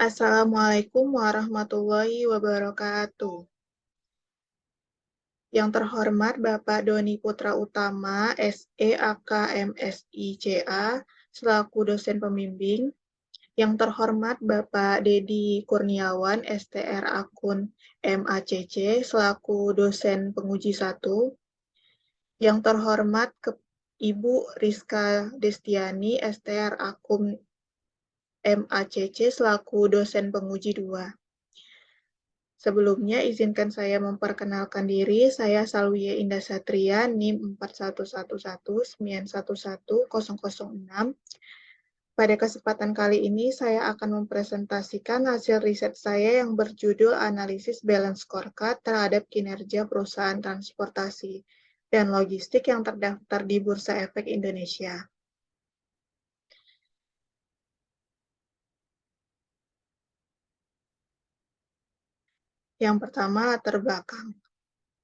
Assalamualaikum warahmatullahi wabarakatuh. Yang terhormat Bapak Doni Putra Utama, SE AK MSI CA, selaku dosen pembimbing. Yang terhormat Bapak Dedi Kurniawan, STR Akun MACC, selaku dosen penguji 1. Yang terhormat Ibu Rizka Destiani, STR Akun MACC, selaku dosen penguji 2. Sebelumnya, izinkan saya memperkenalkan diri. Saya Salwiya Indah Satria, NIM 4111911006. Pada kesempatan kali ini, saya akan mempresentasikan hasil riset saya yang berjudul Analisis Balance Scorecard terhadap kinerja perusahaan transportasi dan logistik yang terdaftar di Bursa Efek Indonesia. Yang pertama, latar belakang.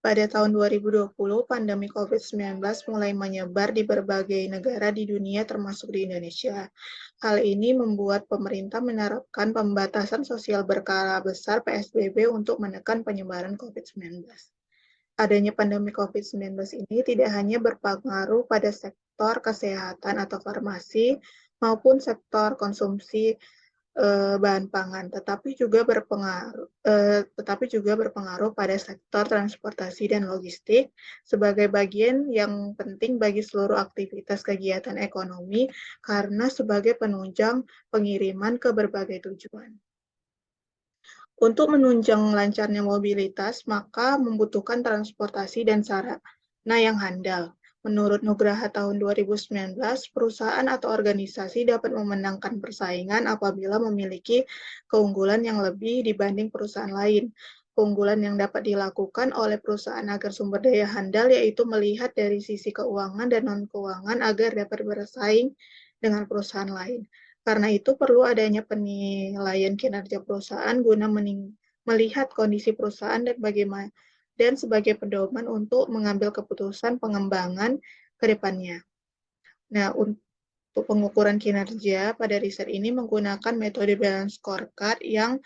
Pada tahun 2020, pandemi COVID-19 mulai menyebar di berbagai negara di dunia termasuk di Indonesia. Hal ini membuat pemerintah menerapkan pembatasan sosial berskala besar PSBB untuk menekan penyebaran COVID-19. Adanya pandemi COVID-19 ini tidak hanya berpengaruh pada sektor kesehatan atau farmasi maupun sektor konsumsi bahan pangan, tetapi juga berpengaruh pada sektor transportasi dan logistik sebagai bagian yang penting bagi seluruh aktivitas kegiatan ekonomi karena sebagai penunjang pengiriman ke berbagai tujuan. Untuk menunjang lancarnya mobilitas, maka membutuhkan transportasi dan sarana yang handal. Menurut Nugraha tahun 2019, perusahaan atau organisasi dapat memenangkan persaingan apabila memiliki keunggulan yang lebih dibanding perusahaan lain. Keunggulan yang dapat dilakukan oleh perusahaan agar sumber daya handal yaitu melihat dari sisi keuangan dan non-keuangan agar dapat bersaing dengan perusahaan lain. Karena itu perlu adanya penilaian kinerja perusahaan guna melihat kondisi perusahaan dan sebagai pedoman untuk mengambil keputusan pengembangan ke depannya. Nah, untuk pengukuran kinerja pada riset ini menggunakan metode balance scorecard yang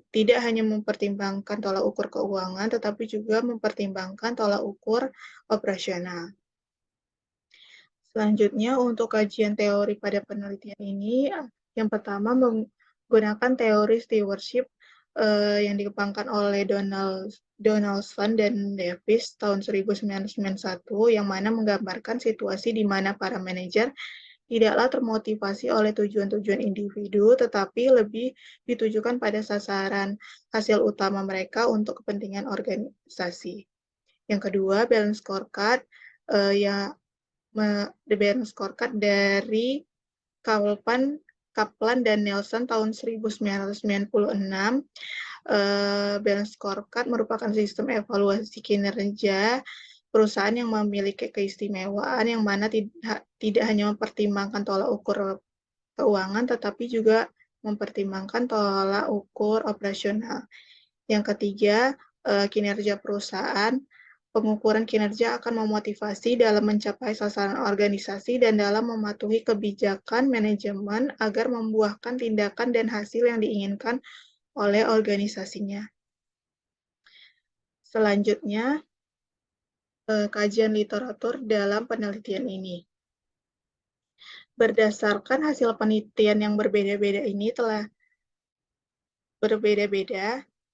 tidak hanya mempertimbangkan tolak ukur keuangan, tetapi juga mempertimbangkan tolak ukur operasional. Selanjutnya, untuk kajian teori pada penelitian ini, yang pertama menggunakan teori stewardship yang dikembangkan oleh Donaldson dan Davis tahun 1991, yang mana menggambarkan situasi di mana para manajer tidaklah termotivasi oleh tujuan-tujuan individu, tetapi lebih ditujukan pada sasaran hasil utama mereka untuk kepentingan organisasi. Yang kedua, balance scorecard, The Balance Scorecard dari Kaplan dan Nelson tahun 1996. Balance Scorecard merupakan sistem evaluasi kinerja perusahaan yang memiliki keistimewaan yang mana tidak hanya mempertimbangkan tolak ukur keuangan, tetapi juga mempertimbangkan tolak ukur operasional. Yang ketiga, kinerja perusahaan. Pengukuran kinerja akan memotivasi dalam mencapai sasaran organisasi dan dalam mematuhi kebijakan manajemen agar membuahkan tindakan dan hasil yang diinginkan oleh organisasinya. Selanjutnya, kajian literatur dalam penelitian ini. Berdasarkan hasil penelitian yang berbeda-beda ini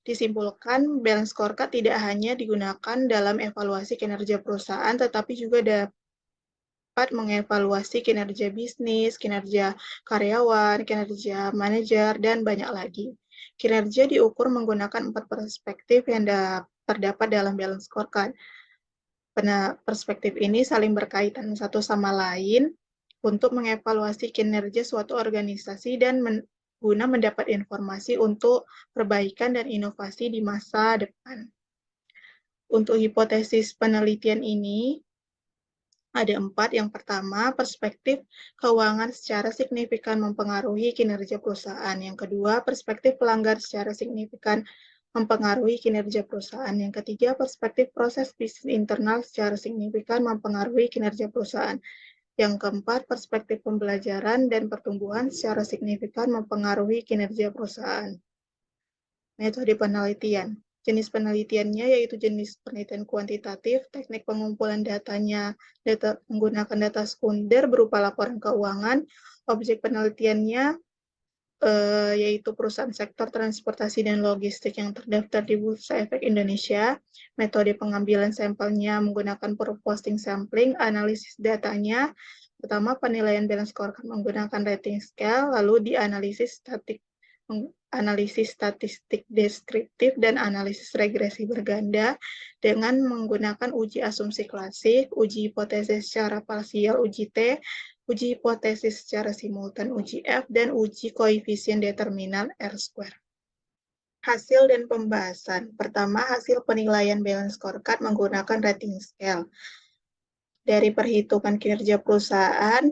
disimpulkan balance scorecard tidak hanya digunakan dalam evaluasi kinerja perusahaan, tetapi juga dapat mengevaluasi kinerja bisnis, kinerja karyawan, kinerja manajer, dan banyak lagi. Kinerja diukur menggunakan 4 perspektif yang terdapat dalam balance scorecard. Perspektif ini saling berkaitan satu sama lain untuk mengevaluasi kinerja suatu organisasi dan guna mendapat informasi untuk perbaikan dan inovasi di masa depan. Untuk hipotesis penelitian ini, ada 4. Yang pertama, perspektif keuangan secara signifikan mempengaruhi kinerja perusahaan. Yang kedua, perspektif pelanggan secara signifikan mempengaruhi kinerja perusahaan. Yang ketiga, perspektif proses bisnis internal secara signifikan mempengaruhi kinerja perusahaan. Yang keempat, perspektif pembelajaran dan pertumbuhan secara signifikan mempengaruhi kinerja perusahaan. Metode penelitian. Jenis penelitiannya yaitu jenis penelitian kuantitatif, teknik pengumpulan datanya menggunakan data sekunder berupa laporan keuangan, objek penelitiannya yaitu perusahaan sektor transportasi dan logistik yang terdaftar di Bursa Efek Indonesia. Metode pengambilan sampelnya menggunakan posting sampling, analisis datanya. Pertama, penilaian balance scorecard menggunakan rating scale, lalu dianalisis analisis statistik deskriptif dan analisis regresi berganda dengan menggunakan uji asumsi klasik, uji hipotesis secara parsial, uji T, uji hipotesis secara simultan, uji F, dan uji koefisien determinan R-square. Hasil dan pembahasan. Pertama, hasil penilaian balance scorecard menggunakan rating scale. Dari perhitungan kinerja perusahaan,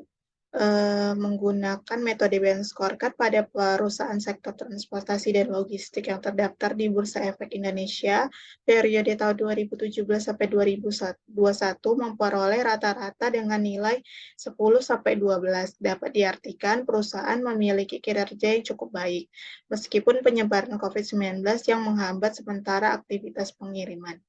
menggunakan metode balance scorecard pada perusahaan sektor transportasi dan logistik yang terdaftar di Bursa Efek Indonesia periode tahun 2017 sampai 2021 memperoleh rata-rata dengan nilai 10 sampai 12. Dapat diartikan perusahaan memiliki kinerja yang cukup baik meskipun penyebaran COVID-19 yang menghambat sementara aktivitas pengiriman.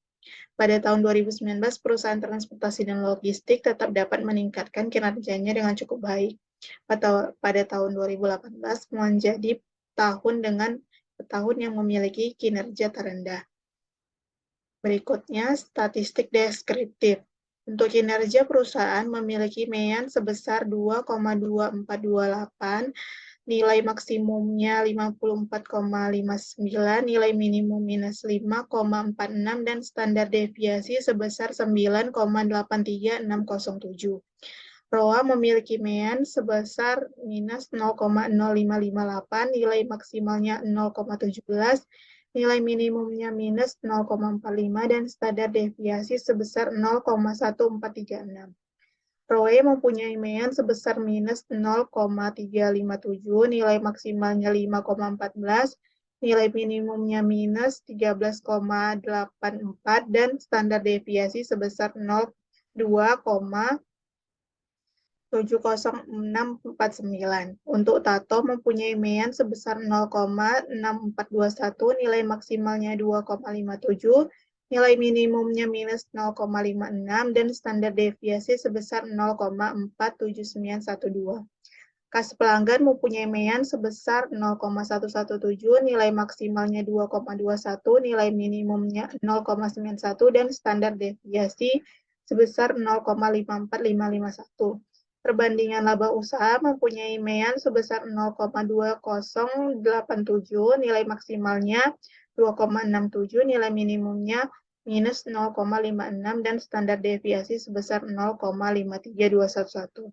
Pada tahun 2019, perusahaan transportasi dan logistik tetap dapat meningkatkan kinerjanya dengan cukup baik. Pada tahun 2018 menjadi tahun yang memiliki kinerja terendah. Berikutnya, statistik deskriptif. Untuk kinerja perusahaan memiliki MEAN sebesar 2,2428, nilai maksimumnya 54,59, nilai minimum minus 5,46, dan standar deviasi sebesar 9,83,607. ROA memiliki MEAN sebesar minus 0,0558, nilai maksimalnya 0,17, nilai minimumnya minus 0,45, dan standar deviasi sebesar 0,1436. ROE mempunyai MEAN sebesar minus 0,357, nilai maksimalnya 5,14, nilai minimumnya minus 13,84, dan standar deviasi sebesar 0,2,70649. Untuk Tato mempunyai MEAN sebesar 0,6421, nilai maksimalnya 2,57, nilai minimumnya minus 0,56, dan standar deviasi sebesar 0,47912. Kas pelanggan mempunyai MEAN sebesar 0,117, nilai maksimalnya 2,21, nilai minimumnya 0,91, dan standar deviasi sebesar 0,54551. Perbandingan laba usaha mempunyai MEAN sebesar 0,2087, nilai maksimalnya 2,67, nilai minimumnya minus 0,56, dan standar deviasi sebesar 0,53211.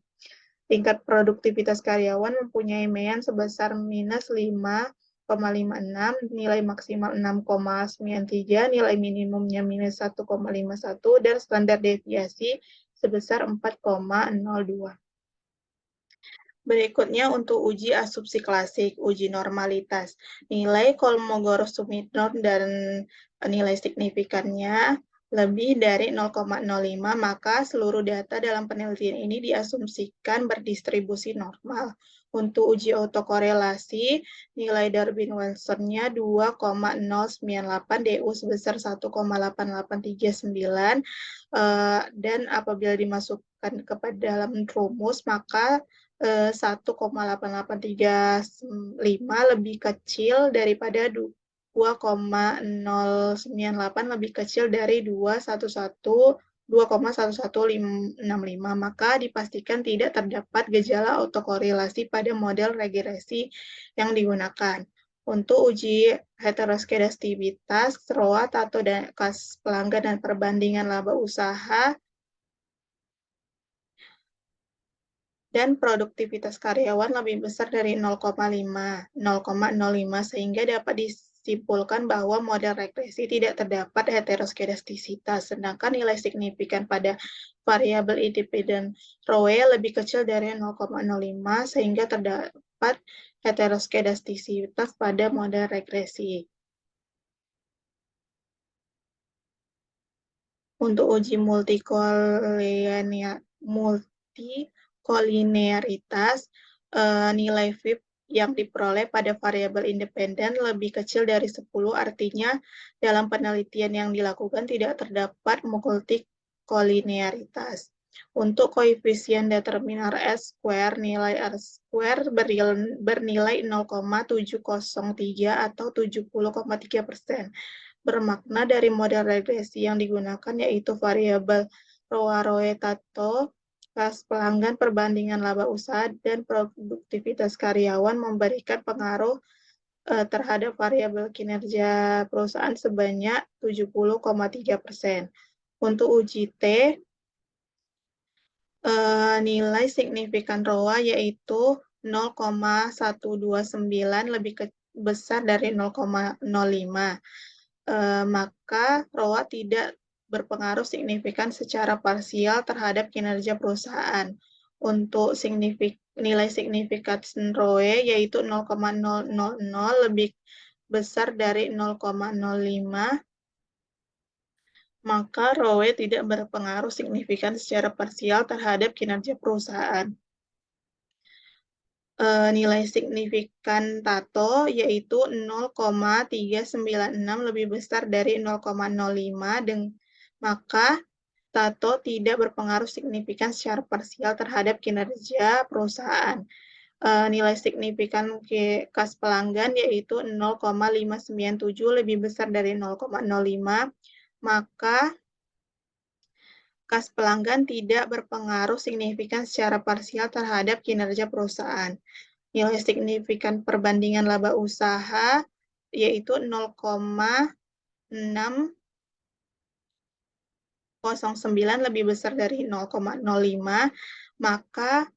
Tingkat produktivitas karyawan mempunyai MEAN sebesar minus 5,56, nilai maksimal 6,93, nilai minimumnya minus 1,51, dan standar deviasi sebesar 4,02. Berikutnya untuk uji asumsi klasik, uji normalitas. Nilai Kolmogorov-Sumidrov dan nilai signifikannya lebih dari 0,05, maka seluruh data dalam penelitian ini diasumsikan berdistribusi normal. Untuk uji autokorelasi, nilai Darwin-Wilson-nya 2,098, DU sebesar 1,8839, dan apabila dimasukkan ke dalam rumus, maka 1,8835 lebih kecil daripada 2,098 lebih kecil dari 2,1165, maka dipastikan tidak terdapat gejala autokorelasi pada model regresi yang digunakan. Untuk uji heteroskedastisitas, ROA, Tato, dan kas pelanggan dan perbandingan laba usaha, dan produktivitas karyawan lebih besar dari 0,05 sehingga dapat disimpulkan bahwa model regresi tidak terdapat heteroskedastisitas, sedangkan nilai signifikan pada variabel independen ROE lebih kecil dari 0,05 sehingga terdapat heteroskedastisitas pada model regresi. Untuk uji multi kolinearitas, nilai VIP yang diperoleh pada variabel independen lebih kecil dari 10, artinya dalam penelitian yang dilakukan tidak terdapat multikolinearitas. Untuk koefisien determiner S-square, nilai R-square bernilai 0,703 atau 70,3%. Bermakna dari model regresi yang digunakan yaitu variabel ROA-ROE-TATO, kas pelanggan, perbandingan laba usaha, dan produktivitas karyawan memberikan pengaruh terhadap variabel kinerja perusahaan sebanyak 70,3%. Untuk uji T, nilai signifikan ROA yaitu 0,129 lebih besar dari 0,05. Maka ROA tidak berpengaruh signifikan secara parsial terhadap kinerja perusahaan. Untuk nilai signifikan ROE yaitu 0,000 lebih besar dari 0,05, maka ROE tidak berpengaruh signifikan secara parsial terhadap kinerja perusahaan. Nilai signifikan TATO yaitu 0,396 lebih besar dari 0,05, maka TATO tidak berpengaruh signifikan secara parsial terhadap kinerja perusahaan. Nilai signifikan kas pelanggan yaitu 0,597 lebih besar dari 0,05, maka kas pelanggan tidak berpengaruh signifikan secara parsial terhadap kinerja perusahaan. Nilai signifikan perbandingan laba usaha yaitu 0,609 lebih besar dari 0,05, maka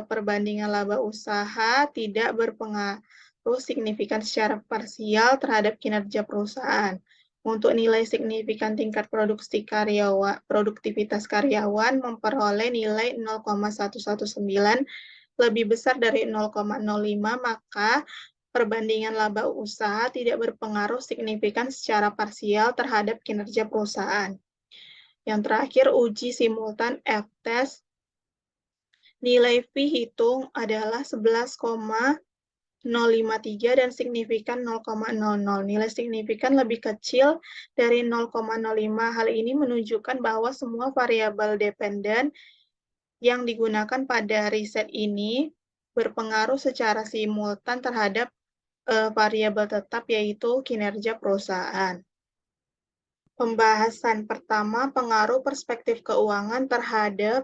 perbandingan laba usaha tidak berpengaruh signifikan secara parsial terhadap kinerja perusahaan. Untuk nilai signifikan tingkat produktivitas karyawan memperoleh nilai 0,119 lebih besar dari 0,05, maka perbandingan laba usaha tidak berpengaruh signifikan secara parsial terhadap kinerja perusahaan. Yang terakhir, uji simultan F-test. Nilai V hitung adalah 11,053 dan signifikan 0,00. Nilai signifikan lebih kecil dari 0,05. Hal ini menunjukkan bahwa semua variabel dependen yang digunakan pada riset ini berpengaruh secara simultan terhadap variabel tetap, yaitu kinerja perusahaan. Pembahasan pertama, pengaruh perspektif keuangan terhadap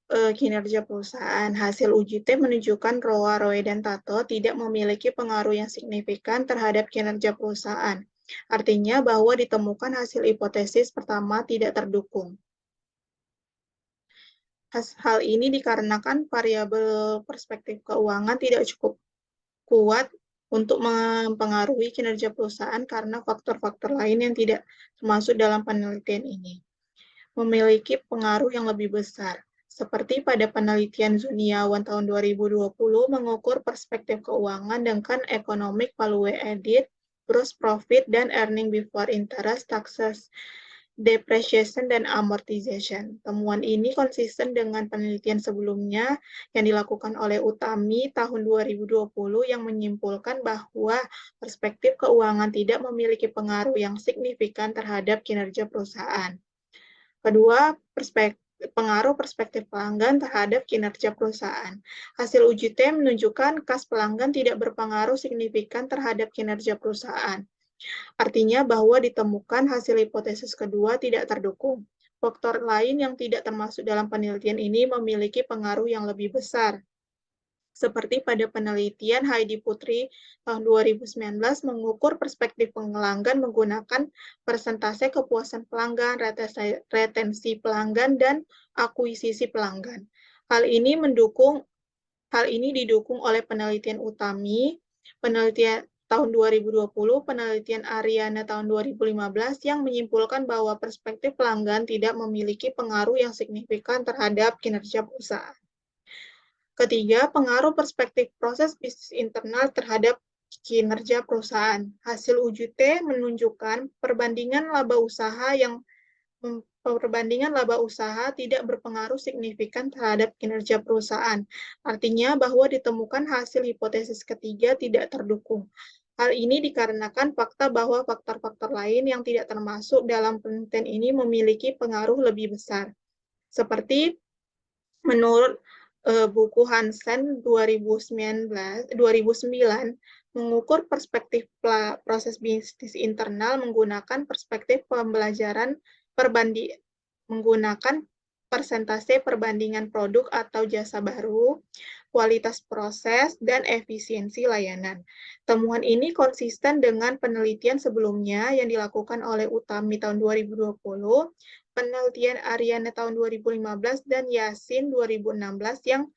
kinerja perusahaan. Hasil uji T menunjukkan ROA, ROE, dan TATO tidak memiliki pengaruh yang signifikan terhadap kinerja perusahaan. Artinya bahwa ditemukan hasil hipotesis pertama tidak terdukung. Hal ini dikarenakan variabel perspektif keuangan tidak cukup kuat untuk mempengaruhi kinerja perusahaan karena faktor-faktor lain yang tidak termasuk dalam penelitian ini memiliki pengaruh yang lebih besar. Seperti pada penelitian Zuniawan tahun 2020 mengukur perspektif keuangan dengan economic value added, gross profit, dan earning before interest, taxes, depreciation, dan amortization. Temuan ini konsisten dengan penelitian sebelumnya yang dilakukan oleh Utami tahun 2020 yang menyimpulkan bahwa perspektif keuangan tidak memiliki pengaruh yang signifikan terhadap kinerja perusahaan. Kedua, pengaruh perspektif pelanggan terhadap kinerja perusahaan. Hasil uji T menunjukkan kas pelanggan tidak berpengaruh signifikan terhadap kinerja perusahaan. Artinya bahwa ditemukan hasil hipotesis kedua tidak terdukung. Faktor lain yang tidak termasuk dalam penelitian ini memiliki pengaruh yang lebih besar. Seperti pada penelitian Heidi Putri tahun 2019 mengukur perspektif pelanggan menggunakan persentase kepuasan pelanggan, retensi pelanggan, dan akuisisi pelanggan. Hal ini didukung oleh penelitian Utami, penelitian tahun 2020, penelitian Ariana tahun 2015 yang menyimpulkan bahwa perspektif pelanggan tidak memiliki pengaruh yang signifikan terhadap kinerja perusahaan. Ketiga, pengaruh perspektif proses bisnis internal terhadap kinerja perusahaan. Hasil uji T menunjukkan perbandingan laba usaha yang perbandingan laba usaha tidak berpengaruh signifikan terhadap kinerja perusahaan. Artinya bahwa ditemukan hasil hipotesis ketiga tidak terdukung. Hal ini dikarenakan fakta bahwa faktor-faktor lain yang tidak termasuk dalam penelitian ini memiliki pengaruh lebih besar. Seperti menurut buku Hansen 2009 mengukur perspektif proses bisnis internal menggunakan perspektif pembelajaran menggunakan persentase perbandingan produk atau jasa baru, kualitas proses, dan efisiensi layanan. Temuan ini konsisten dengan penelitian sebelumnya yang dilakukan oleh Utami tahun 2020, penelitian Ariana tahun 2015, dan Yasin 2016 yang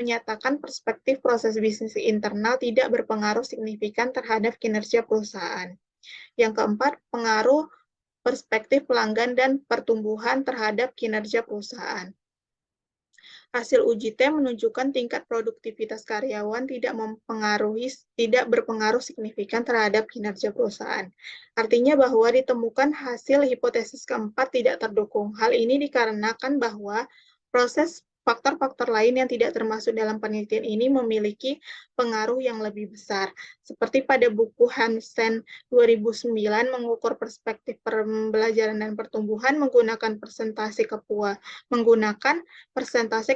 menyatakan perspektif proses bisnis internal tidak berpengaruh signifikan terhadap kinerja perusahaan. Yang keempat, pengaruh perspektif pelanggan dan pertumbuhan terhadap kinerja perusahaan. Hasil uji T menunjukkan tingkat produktivitas karyawan tidak berpengaruh signifikan terhadap kinerja perusahaan. Artinya bahwa ditemukan hasil hipotesis keempat tidak terdukung. Hal ini dikarenakan bahwa faktor-faktor lain yang tidak termasuk dalam penelitian ini memiliki pengaruh yang lebih besar. Seperti pada buku Hansen 2009 mengukur perspektif pembelajaran dan pertumbuhan menggunakan persentase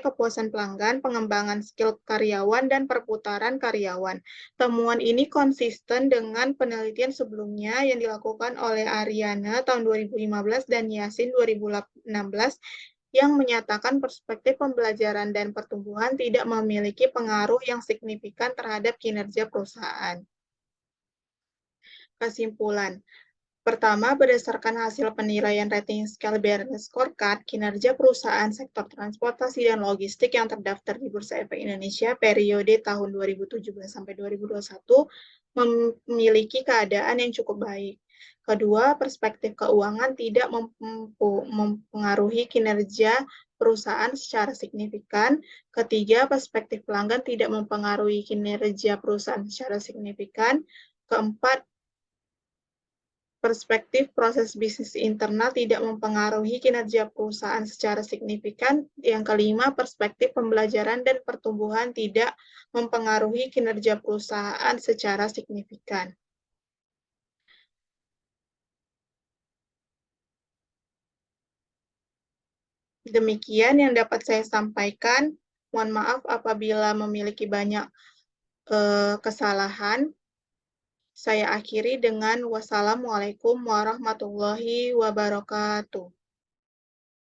kepuasan pelanggan, pengembangan skill karyawan, dan perputaran karyawan. Temuan ini konsisten dengan penelitian sebelumnya yang dilakukan oleh Ariana tahun 2015 dan Yasin 2016 yang menyatakan perspektif pembelajaran dan pertumbuhan tidak memiliki pengaruh yang signifikan terhadap kinerja perusahaan. Kesimpulan. Pertama, berdasarkan hasil penilaian rating scale Barron's Scorecard, kinerja perusahaan sektor transportasi dan logistik yang terdaftar di Bursa Efek Indonesia periode tahun 2017 sampai 2021 memiliki keadaan yang cukup baik. Kedua, perspektif keuangan tidak mempengaruhi kinerja perusahaan secara signifikan. Ketiga, perspektif pelanggan tidak mempengaruhi kinerja perusahaan secara signifikan. Keempat, perspektif proses bisnis internal tidak mempengaruhi kinerja perusahaan secara signifikan. Yang kelima, perspektif pembelajaran dan pertumbuhan tidak mempengaruhi kinerja perusahaan secara signifikan. Demikian yang dapat saya sampaikan. Mohon maaf apabila memiliki banyak kesalahan. Saya akhiri dengan wassalamualaikum warahmatullahi wabarakatuh.